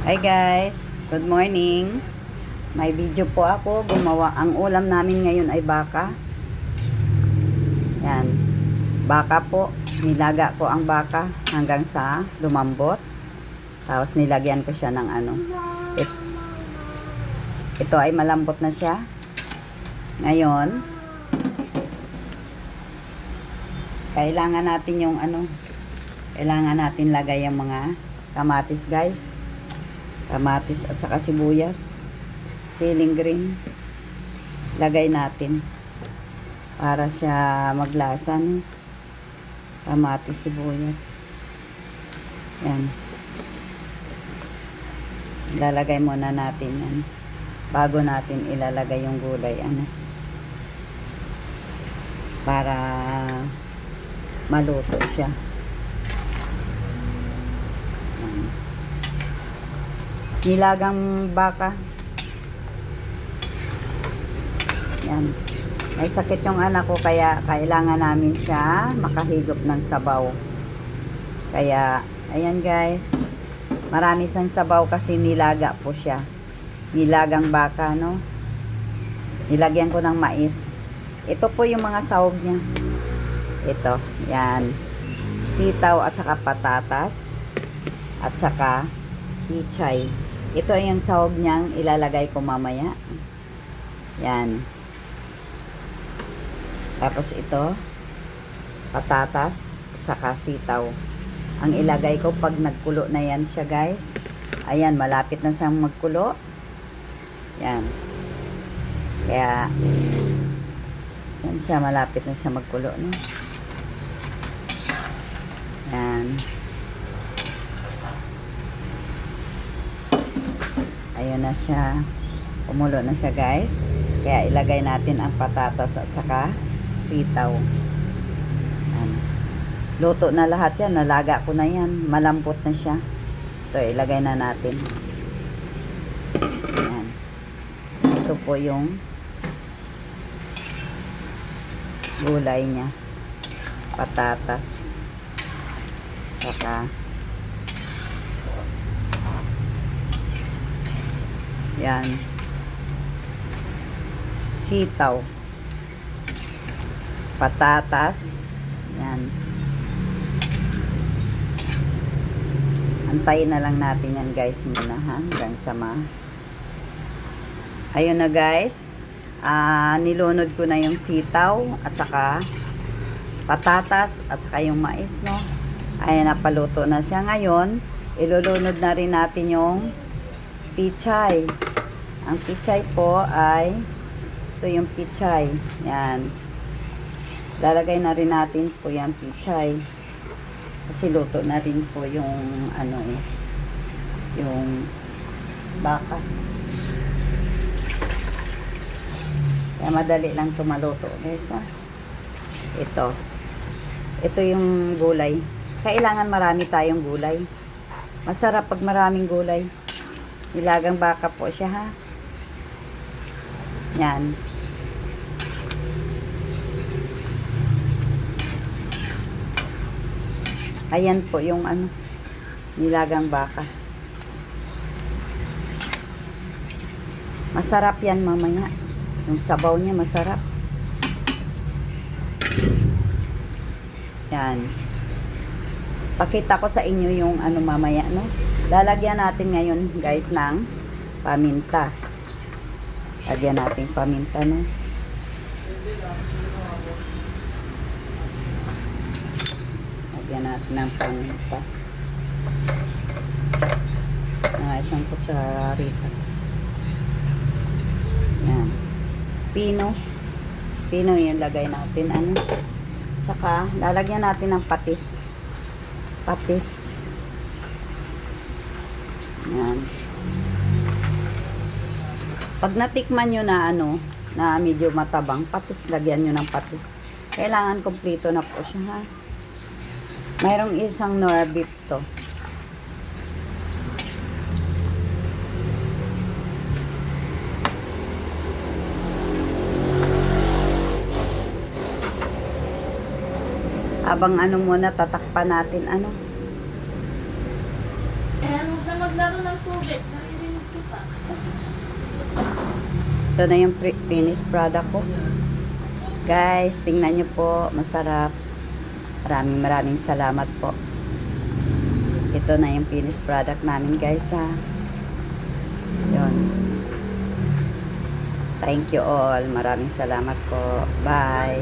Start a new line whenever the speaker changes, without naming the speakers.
Hi guys, good morning. May video po ako gumawa. Ang ulam namin ngayon ay baka. Yan. Baka po. Nilaga ko ang baka hanggang sa lumambot. Tapos nilagyan ko siya ng ano. Ito ay malambot na siya. Ngayon, kailangan natin yung ano. Kailangan natin lagay yung mga kamatis guys. Kamatis at saka sibuyas, siling green, lagay natin para siya maglasa, no? Kamatis, sibuyas, yan, ilalagay muna natin yan bago natin ilalagay yung gulay, ano, para maluto siya. Nilagang baka. Yan. May sakit yung anak ko kaya kailangan namin siya makahigop ng sabaw. Kaya, ayan guys. Marami sang sabaw kasi nilaga po siya. Nilagang baka, no? Nilagyan ko ng mais. Ito po yung mga sahog niya. Ito, yan. Sitaw at saka patatas. At saka pichay. Ito ay yung sahog niyang ilalagay ko mamaya. Yan. Tapos ito, patatas at saka sitaw. Ang ilagay ko pag nagkulo na yan siya guys. Ayan, malapit na siyang magkulo. Yan. Kaya, yan siya, malapit na siya magkulo. No? Yan. Ayun na siya. Kumulo na siya guys. Kaya ilagay natin ang patatas at saka sitaw. Yan. Luto na lahat yan. Nalaga ko na yan. Malambot na siya. Ito, ilagay na natin. Yan. Ito po yung gulay niya. Patatas. Saka yan. Sitaw. Patatas. Yan. Antayin na lang natin yan guys muna ha. Hanggang sa ayun na guys. Nilunod ko na yung sitaw at saka patatas at saka yung mais, no. Ayan, napaluto na siya. Ngayon, ilulunod na rin natin yung pichay. Ang pichay po ay ito yung pichay. Yan. Lalagay na rin natin po yung pichay. Kasi luto na rin po yung ano eh. Yung baka. Kaya madali lang tumaluto guys ha. Ito. Ito yung gulay. Kailangan marami tayong gulay. Masarap pag maraming gulay. Nilagang baka po siya ha. Yan. Ayan po yung ano, nilagang baka. Masarap yan mamaya. Yung sabaw niya masarap. Yan. Pakita ko sa inyo yung ano mamaya, no? Lalagyan natin ngayon guys ng paminta. Lagyan natin paminta, no? Lagyan natin ng paminta. Isang kutsarita. Yan. Pino. Pino yung lagay natin. Ano? Saka, lalagyan natin ng patis. Patis. Yan. Pag natikman nyo na ano, na medyo matabang, patis, lagyan nyo ng patis. Kailangan kompleto na po siya, ha. Mayroong isang Nora beef to. Habang ano muna, tatakpan natin, ano.
Huwag na maglaro ng
Ito na yung finished product ko. Guys, tingnan nyo po. Masarap. Maraming salamat po. Ito na yung finished product namin, guys, ha. Yun. Thank you all. Maraming salamat po. Bye.